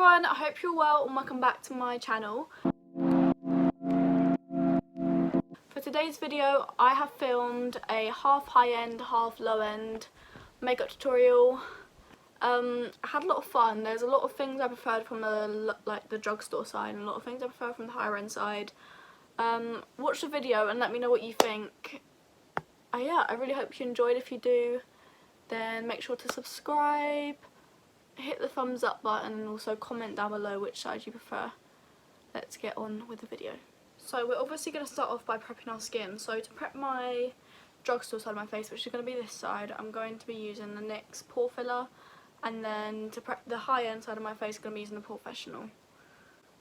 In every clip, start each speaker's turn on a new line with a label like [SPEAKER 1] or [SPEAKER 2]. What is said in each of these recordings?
[SPEAKER 1] everyone, I hope you're well and welcome back to my channel. For today's video I have filmed a half high-end, half low-end makeup tutorial. I had a lot of fun. There's a lot of things I preferred from the drugstore side and a lot of things I prefer from the higher end side. Watch the video and let me know what you think. Yeah, I really hope you enjoyed. If you do, then make sure to subscribe, hit the thumbs up button and also comment down below which side you prefer. Let's get on with the video. So we're obviously going to start off by prepping our skin. So to prep my drugstore side of my face, which is going to be this side, I'm going to be using the NYX pore filler, and then to prep the high end side of my face, I'm going to be using the Professional.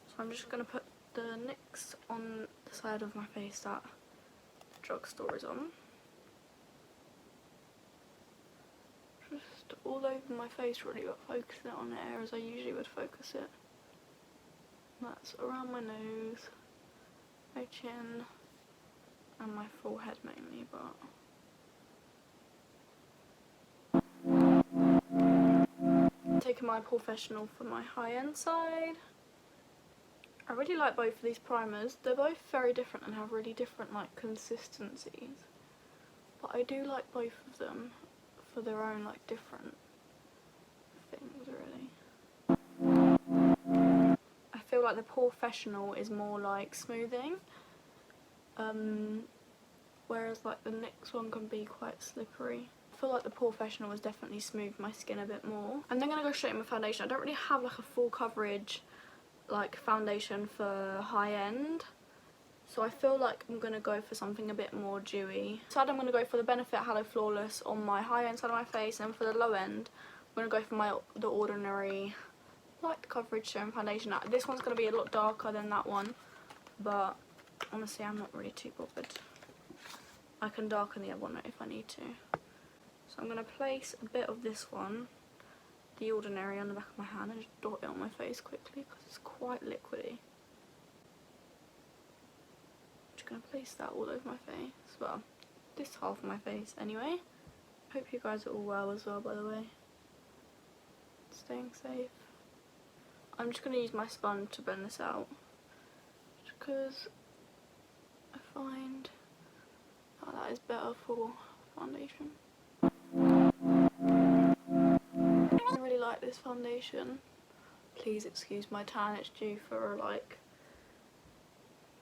[SPEAKER 1] So I'm just going to put the NYX on the side of my face that the drugstore is on. Just all over my face really, but focusing it on the air as I usually would focus it. That's around my nose, my chin and my forehead mainly, but taking my Professional for my high-end side. I really like both of these primers. They're both very different and have really different like consistencies, but I do like both of them for their own like different things really. I feel like the Professional is more like smoothing, whereas like the NYX one can be quite slippery. I feel like the Professional has definitely smoothed my skin a bit more. And then I'm going to go straight in with foundation. I don't really have like a full coverage like foundation for high end, so I feel like I'm going to go for something a bit more dewy. So I'm going to go for the Benefit Halo Flawless on my high end side of my face, and for the low end I'm going to go for the Ordinary light coverage showing foundation. Now, this one's going to be a lot darker than that one, but honestly I'm not really too bothered. I can darken the other one if I need to. So I'm going to place a bit of this one, the Ordinary, on the back of my hand and just dot it on my face quickly because it's quite liquidy. Just going to place that all over my face, well, this half of my face anyway. Hope you guys are all well as well, by the way. Staying safe. I'm just going to use my sponge to blend this out, just because I find that is better for foundation. I really like this foundation. Please excuse my tan, it's due for like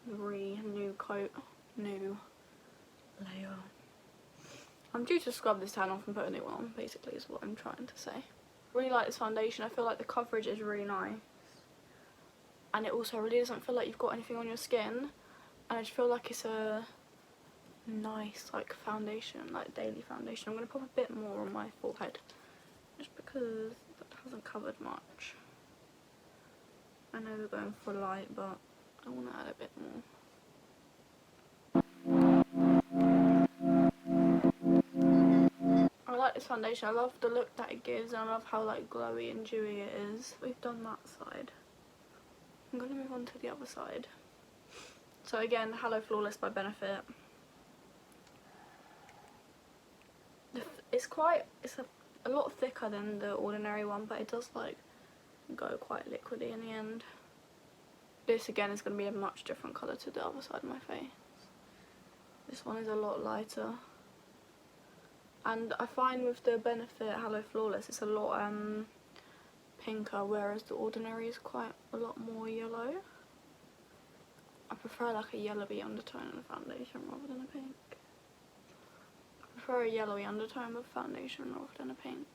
[SPEAKER 1] new coat, new layer. I'm due to scrub this tan off and put a new one on, basically is what I'm trying to say. Really like this foundation. I feel like the coverage is really nice, and it also really doesn't feel like you've got anything on your skin, and I just feel like it's a nice like foundation, like daily foundation. I'm going to pop a bit more on my forehead just because that hasn't covered much. I know we're going for light, but I want to add a bit more. I like this foundation. I love the look that it gives, and I love how like glowy and dewy it is. We've done that side. I'm going to move on to the other side. So again, Halo Flawless by Benefit. It's a lot thicker than the Ordinary one, but it does like go quite liquidy in the end. This again is going to be a much different colour to the other side of my face. This one is a lot lighter. And I find with the Benefit Halo Flawless it's a lot pinker, whereas the Ordinary is quite a lot more yellow. I prefer like a yellowy undertone in the foundation rather than a pink. I prefer a yellowy undertone with foundation rather than a pink.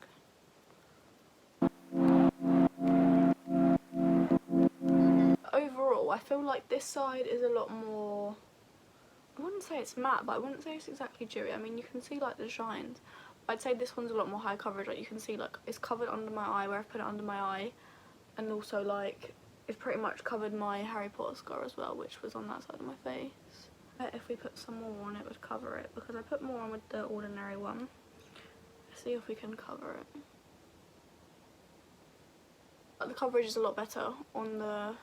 [SPEAKER 1] Overall, I feel like this side is a lot more, I wouldn't say it's matte, but I wouldn't say it's exactly dewy. I mean, you can see like the shines. I'd say this one's a lot more high coverage. Like you can see like it's covered under my eye where I've put it under my eye, and also like it's pretty much covered my Harry Potter scar as well, which was on that side of my face. But if we put some more on, it would cover it, because I put more on with the Ordinary one. Let's see if we can cover it. But the coverage is a lot better on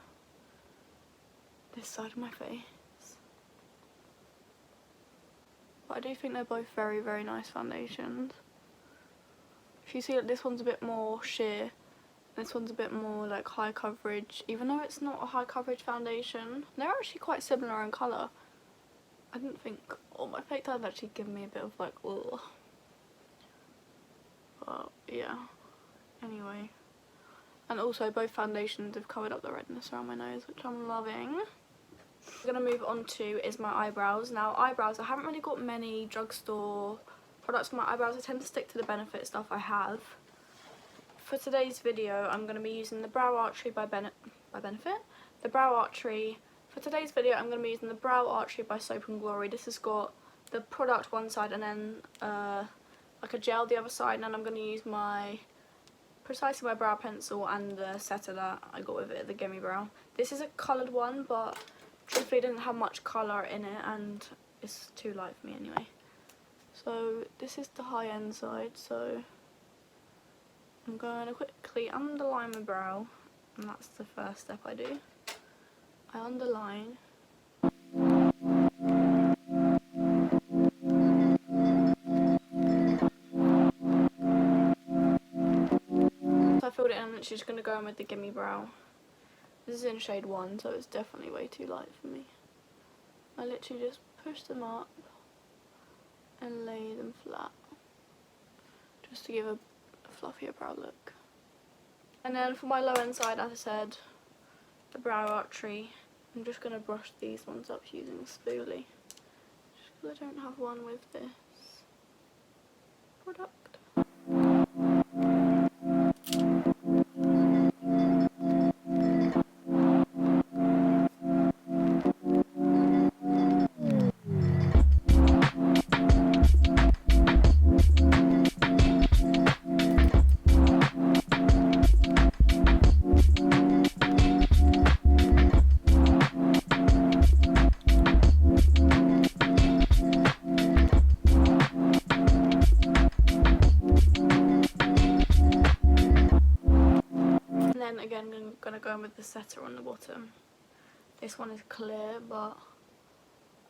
[SPEAKER 1] this side of my face. But I do think they're both very, very nice foundations. If you see that this one's a bit more sheer This one's a bit more like high coverage, even though it's not a high coverage foundation. They're actually quite similar in colour. I didn't think, oh, my fake tan actually given me a bit of like, ugh. But yeah, anyway. And also both foundations have covered up the redness around my nose, which I'm loving. What I'm going to move on to is my eyebrows. Now eyebrows, I haven't really got many drugstore products for my eyebrows. I tend to stick to the Benefit stuff I have. For today's video, I'm going to be using the Brow Archery by Benefit. The Brow Archery. For today's video, I'm going to be using the Brow Archery by Soap and Glory. This has got the product one side and then like a gel the other side. And then I'm going to use precisely my brow pencil and the setter that I got with it, the Gimme Brow. This is a coloured one, but truthfully it didn't have much colour in it and it's too light for me anyway. So this is the high end side, so I'm going to quickly underline my brow, and that's the first step I do. I underline. So I filled it in, I'm literally just going to go in with the Gimme Brow. This is in shade 1, so it's definitely way too light for me. I literally just push them up and lay them flat, just to give a fluffier brow look. And then for my low end side, as I said, the Brow Archery, I'm just going to brush these ones up using a spoolie, just because I don't have one with this product. Then again, I'm going to go in with the setter on the bottom. This one is clear, but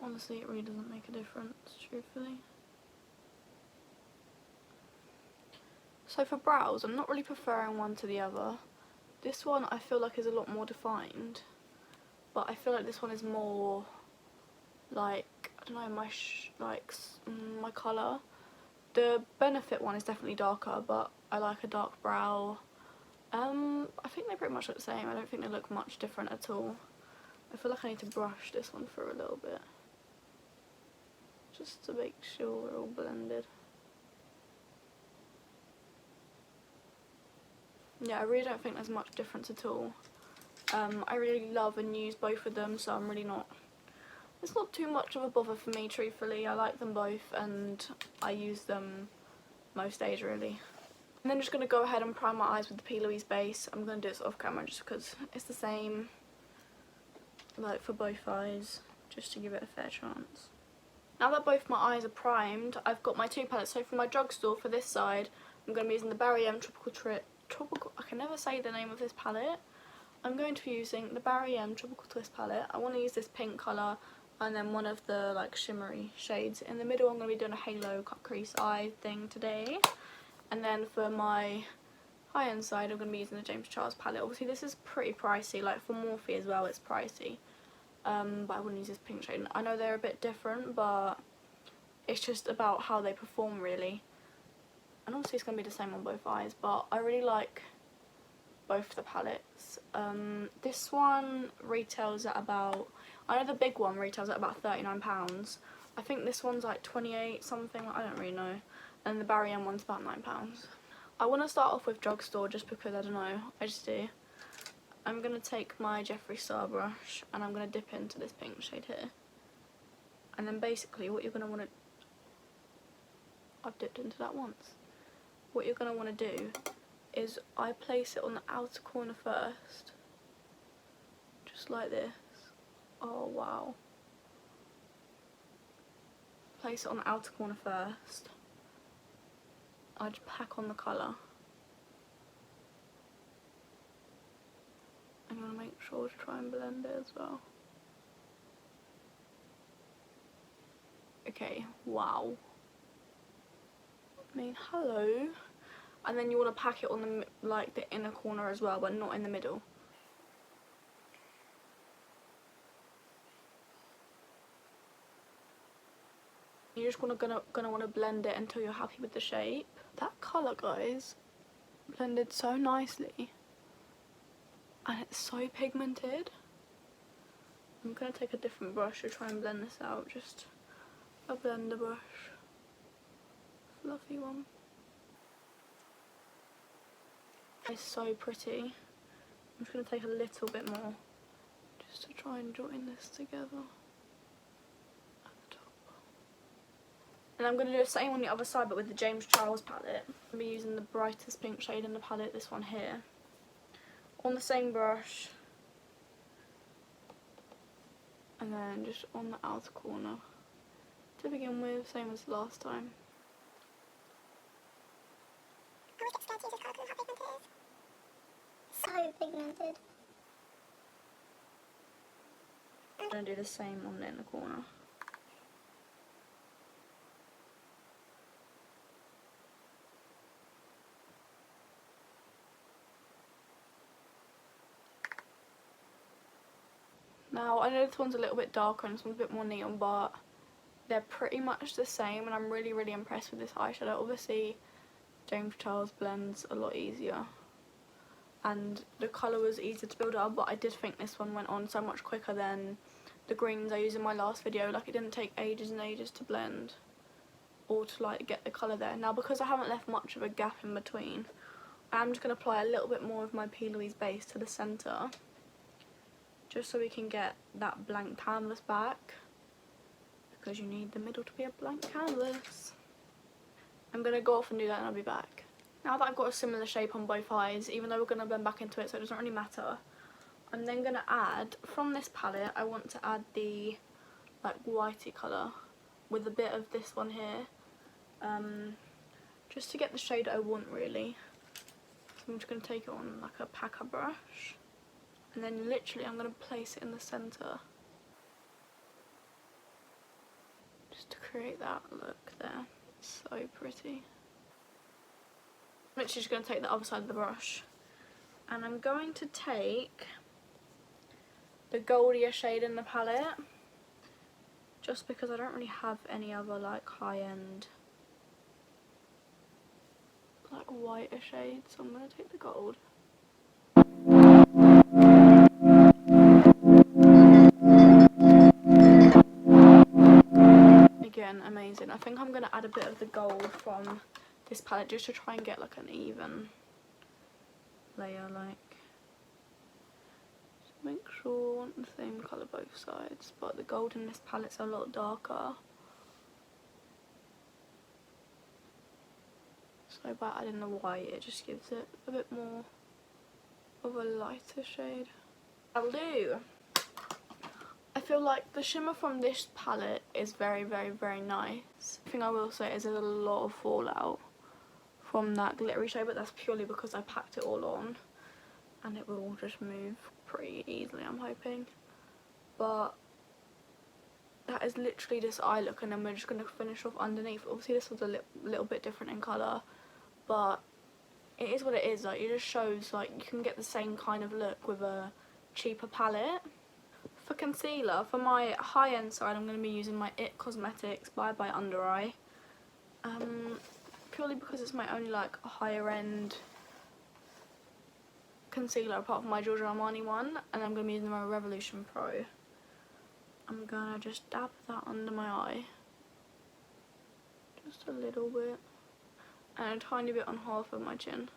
[SPEAKER 1] honestly it really doesn't make a difference, truthfully. So for brows, I'm not really preferring one to the other. This one I feel like is a lot more defined, but I feel like this one is more like, I don't know, my colour. The Benefit one is definitely darker, but I like a dark brow. I think they pretty much look the same. I don't think they look much different at all. I feel like I need to brush this one through a little bit, just to make sure we're all blended. Yeah, I really don't think there's much difference at all. I really love and use both of them, so I'm really not, it's not too much of a bother for me, truthfully. I like them both and I use them most days really. And then just going to go ahead and prime my eyes with the P. Louise base. I'm going to do this off camera just because it's the same like for both eyes, just to give it a fair chance. Now that both my eyes are primed, I've got my two palettes. So for my Drugstore, for this side, I'm going to be using the Barry M I can never say the name of this palette. I'm going to be using the Barry M Tropical Twist palette. I want to use this pink colour and then one of the like shimmery shades. In the middle I'm going to be doing a halo cut crease eye thing today. And then for my high end side I'm going to be using the James Charles palette. Obviously this is pretty pricey, like for Morphe as well it's pricey. But I wouldn't use this pink shade. I know they're a bit different, but it's just about how they perform really. And obviously it's going to be the same on both eyes, but I really like both the palettes. This one retails at about, I know the big one retails at about £39. I think this one's like 28 something, I don't really know. And the Barry M one's about £9. I want to start off with Drugstore just because, I don't know, I just do. I'm going to take my Jeffree Star brush and I'm going to dip into this pink shade here. And then basically what you're going to want to, I've dipped into that once. What you're going to want to do is I place it on the outer corner first. Just like this. Oh wow. Place it on the outer corner first. I just pack on the colour. I'm going to make sure to try and blend it as well. Okay, wow. I mean, hello. and then you want to pack it on the like the inner corner as well, but not in the middle. You're just gonna want to blend it until you're happy with the shape. That colour, guys, blended so nicely, and it's so pigmented. I'm gonna take a different brush to try and blend this out. Just a blender brush, fluffy one. It's so pretty. I'm just gonna take a little bit more just to try and join this together at the top. And I'm gonna do the same on the other side, but with the James Charles palette. I'm gonna be using the brightest pink shade in the palette, this one here, on the same brush. And then just on the outer corner to begin with, same as last time.
[SPEAKER 2] So pigmented.
[SPEAKER 1] I'm going to do the same on the inner corner. Now, I know this one's a little bit darker and this one's a bit more neon, but they're pretty much the same, and I'm really, really impressed with this eyeshadow. Obviously, James Charles blends a lot easier, and the colour was easier to build up, but I did think this one went on so much quicker than the greens I used in my last video. Like, it didn't take ages and ages to blend or to like get the colour there. Now, because I haven't left much of a gap in between, I'm just going to apply a little bit more of my P. Louise base to the centre, just so we can get that blank canvas back, because you need the middle to be a blank canvas. I'm going to go off and do that and I'll be back. Now that I've got a similar shape on both eyes, even though we're going to blend back into it so it doesn't really matter, I'm then going to add, from this palette, I want to add the like whitey colour with a bit of this one here, just to get the shade I want really. So I'm just going to take it on like a packer brush, and then literally I'm going to place it in the centre, just to create that look there. It's so pretty. I'm literally just going to take the other side of the brush, and I'm going to take the goldier shade in the palette, just because I don't really have any other like high-end like whiter shades, so I'm going to take the gold. Again, amazing. I think I'm going to add a bit of the gold from this palette just to try and get like an even layer, like, just make sure I want the same colour both sides, but the gold in this palette's a lot darker, so by adding the white it just gives it a bit more of a lighter shade. That'll do. I feel like the shimmer from this palette is very, very, very nice. The thing I will say is there's a lot of fallout from that glittery shade, but that's purely because I packed it all on and it will just move pretty easily, I'm hoping. But that is literally this eye look, and then we're just going to finish off underneath. Obviously this was a little bit different in colour, but it is what it is. Like, it just shows like you can get the same kind of look with a cheaper palette. For concealer, for my high-end side, I'm going to be using my IT Cosmetics Bye Bye Under Eye. Purely because it's my only like higher-end concealer apart from my Giorgio Armani one, and I'm going to be using my Revolution Pro. I'm going to just dab that under my eye. Just a little bit. And a tiny bit on half of my chin.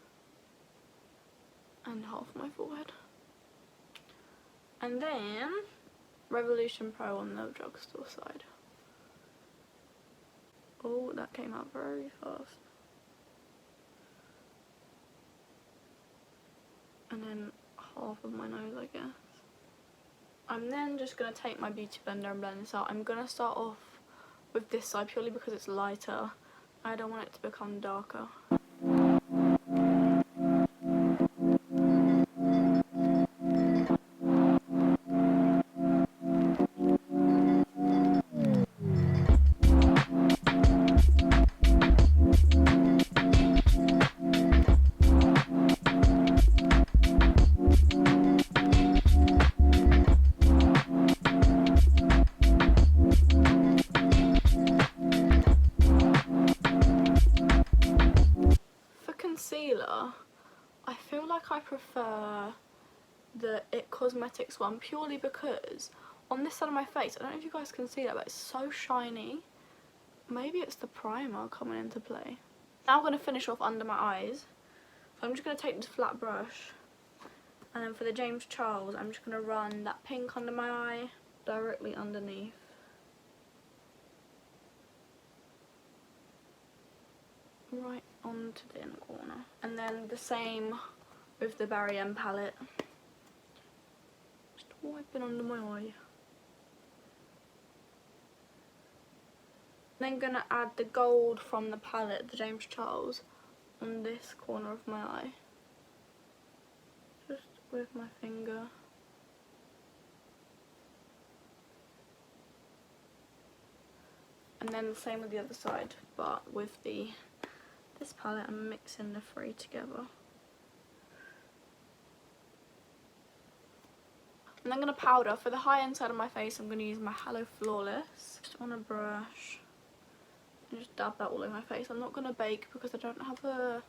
[SPEAKER 1] And half of my forehead. And then Revolution Pro on the Drugstore side. Oh, that came out very fast. And then half of my nose, I guess. I'm then just going to take my beauty blender and blend this out. I'm going to start off with this side purely because it's lighter. I don't want it to become darker. I prefer the It Cosmetics one, purely because on this side of my face, I don't know if you guys can see that, but it's so shiny. Maybe it's the primer coming into play. Now I'm going to finish off under my eyes. So I'm just going to take this flat brush, and then for the James Charles, I'm just going to run that pink under my eye directly underneath. Right onto the inner corner. And then the same with the Barry M palette. Just wiping under my eye. Then gonna add the gold from the palette, the James Charles, on this corner of my eye. Just with my finger. And then the same with the other side, but with this palette I'm mixing the three together. And I'm going to powder. For the high end side of my face, I'm going to use my Hello Flawless. Just on a brush. And just dab that all over my face. I'm not going to bake because I don't have a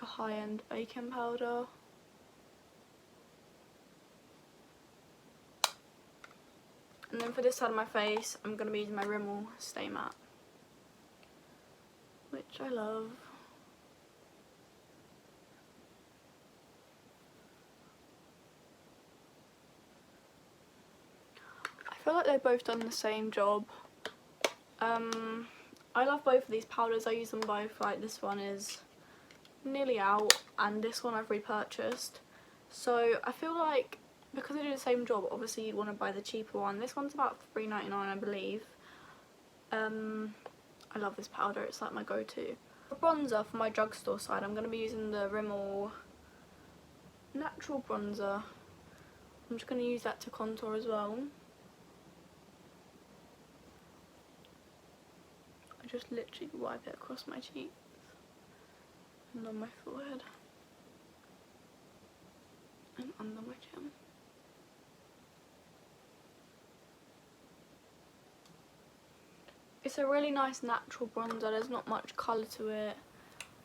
[SPEAKER 1] high end baking powder. And then for this side of my face, I'm going to be using my Rimmel Stay Matte, which I love. I feel like they've both done the same job. I love both of these powders. I use them both. Like, this one is nearly out and this one I've repurchased. So I feel like because they do the same job, obviously you'd want to buy the cheaper one. This one's about $3.99, I believe. I love this powder, it's like my go-to. For bronzer, for my drugstore side, I'm going to be using the Rimmel Natural Bronzer. I'm just going to use that to contour as well. I just literally wipe it across my cheeks and on my forehead and under my chin. It's a really nice natural bronzer. There's not much colour to it,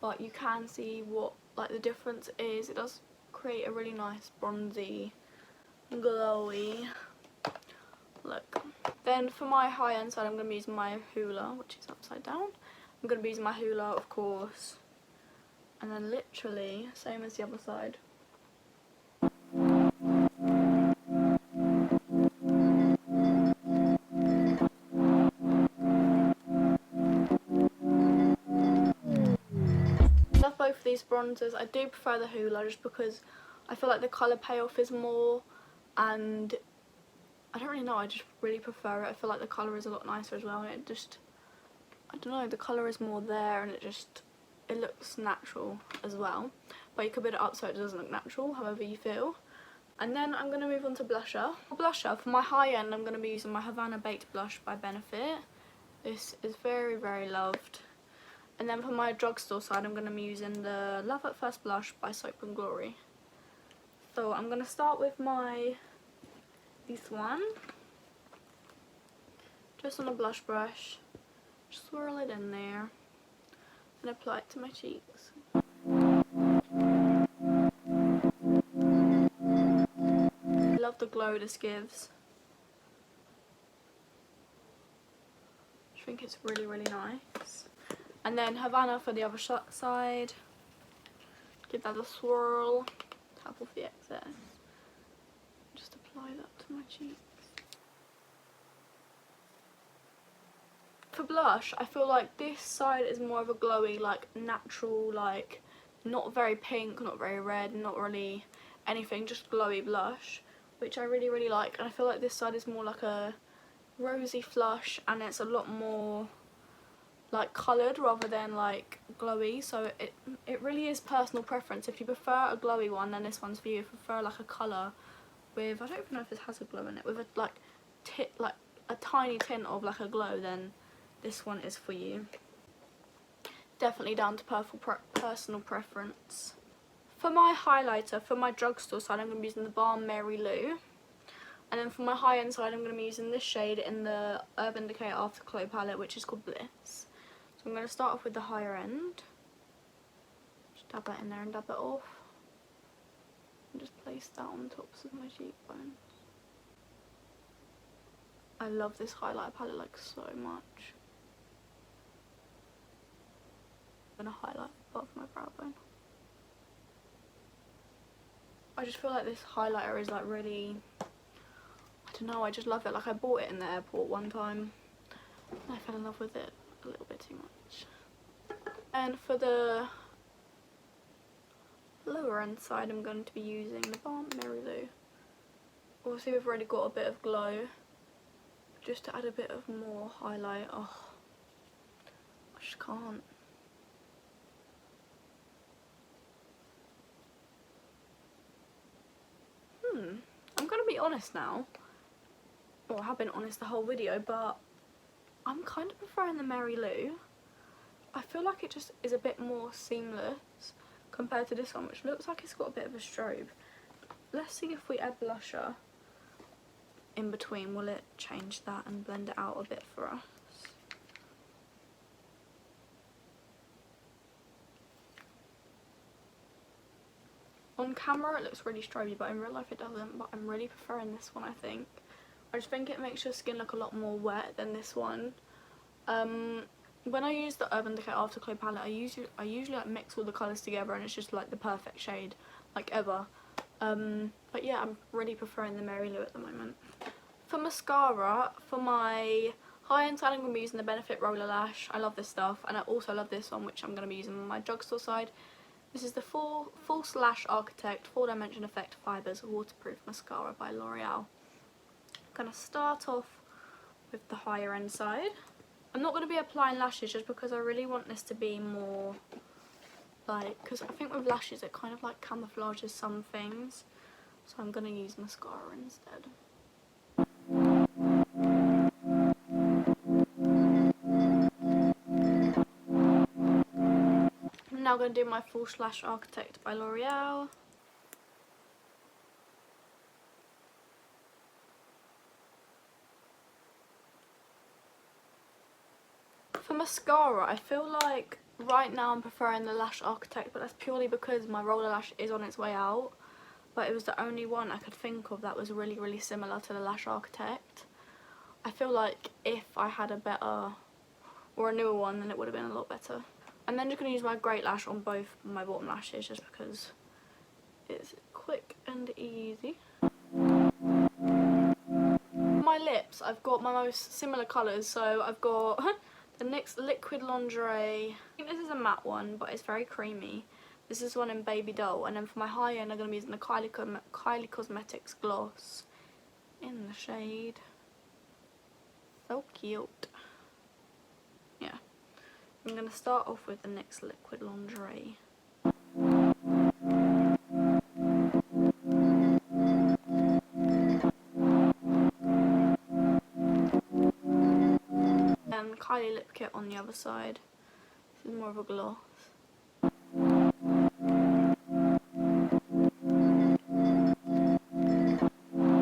[SPEAKER 1] but you can see what like the difference is. It does create a really nice bronzy, glowy look. Then for my high end side, I'm going to be using my Hoola, which is upside down. I'm going to be using my Hoola, of course, and then literally same as the other side. Both of these bronzers. I do prefer the Hoola just because I feel like the colour payoff is more, and I don't really know, I just really prefer it. I feel like the colour is a lot nicer as well, and it just, I don't know, the colour is more there and it looks natural as well. But you could bit it up so it doesn't look natural, however you feel. And then I'm going to move on to blusher. For blusher, for my high end, I'm going to be using my Havana Baked Blush by Benefit. This is very, very loved. And then for my drugstore side, I'm going to be using the Love at First Blush by Soap and Glory. So I'm going to start with this one. Just on a blush brush. Just swirl it in there. And apply it to my cheeks. I love the glow this gives. I think it's really, really nice. And then Havana for the other side. Give that a swirl. Tap off the excess. Just apply that to my cheeks. For blush, I feel like this side is more of a glowy, like natural, like not very pink, not very red, not really anything, just glowy blush, which I really, really like. And I feel like this side is more like a rosy flush, and it's a lot more like coloured rather than like glowy, so it really is personal preference. If you prefer a glowy one, then this one's for you. If you prefer like a colour with, I don't even know if this has a glow in it, with a like a tiny tint of like a glow, then this one is for you. Definitely down to personal preference. For my highlighter, for my drugstore side, I'm going to be using the Balm Mary Lou. And then for my high end side, I'm going to be using this shade in the Urban Decay Afterglow palette, which is called Bliss. So I'm going to start off with the higher end. Just dab that in there and dab it off. place that on the tops of my cheekbones. I love this highlighter palette like so much. I'm gonna highlight above my brow bone. I just feel like this highlighter is like really, I don't know, I just love it. Like I bought it in the airport one time and I fell in love with it a little bit too much. And for the lower end side, I'm going to be using the Balm Millie. Obviously we've already got a bit of glow, but just to add a bit of more highlight, oh, I just can't. I'm gonna be honest now. Well, I have been honest the whole video, but I'm kind of preferring the Mary Lou. I feel like it just is a bit more seamless compared to this one, which looks like it's got a bit of a strobe. Let's see if we add blusher in between, will it change that and blend it out a bit for us? On camera it looks really strobey, but in real life it doesn't, but I'm really preferring this one, I think. I just think it makes your skin look a lot more wet than this one. When I use the Urban Decay Afterglow palette, I usually like mix all the colours together and it's just like the perfect shade, like ever. But yeah, I'm really preferring the Mary Lou at the moment. For mascara, for my high-end side, I'm going to be using the Benefit Roller Lash. I love this stuff, and I also love this one, which I'm going to be using on my Drugstore side. This is the False Lash Architect 4-Dimension Effect Fibers Waterproof Mascara by L'Oreal. I'm going to start off with the higher end side. I'm not going to be applying lashes just because I really want this to be more like, because I think with lashes it kind of like camouflages some things. So I'm going to use mascara instead. I'm now going to do my False Lash Architect by L'Oreal. For mascara, I feel like right now I'm preferring the Lash Architect, but that's purely because my roller lash is on its way out. But it was the only one I could think of that was really, really similar to the Lash Architect. I feel like if I had a better or a newer one, then it would have been a lot better. I'm then just going to use my Great Lash on both my bottom lashes just because it's quick and easy. My lips, I've got my most similar colours, so I've got the NYX Liquid Lingerie. I think this is a matte one, but it's very creamy. This is one in Baby Doll, and then for my high end I'm going to be using the Kylie Cosmetics Gloss in the shade. So cute. Yeah. I'm going to start off with the NYX Liquid Lingerie. And Kylie Lip Kit on the other side. This is more of a gloss.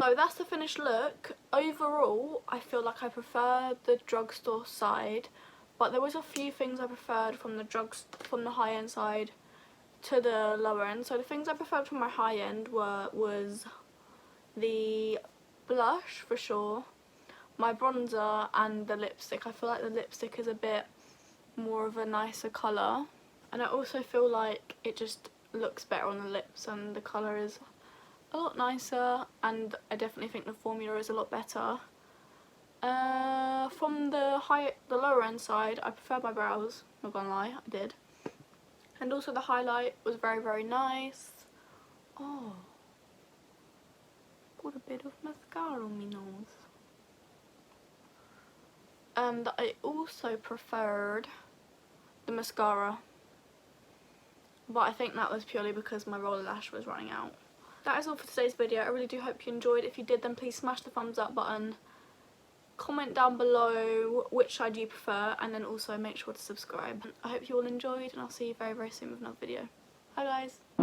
[SPEAKER 1] So that's the finished look. Overall, I feel like I prefer the Drugstore side, but there was a few things I preferred from the high end side to the lower end. So the things I preferred from my high end was the blush for sure, my bronzer, and the lipstick. I feel like the lipstick is a bit more of a nicer colour, and I also feel like it just looks better on the lips and the colour is a lot nicer, and I definitely think the formula is a lot better. From the lower end side, I prefer my brows, not gonna lie, I did. And also the highlight was very, very nice. Oh, got a bit of mascara on my nose. And I also preferred the mascara, but I think that was purely because my roller lash was running out. That is all for today's video. I really do hope you enjoyed. If you did, then please smash the thumbs up button. Comment down below which side you prefer, and then also make sure to subscribe. I hope you all enjoyed, and I'll see you very, very soon with another video. Bye guys.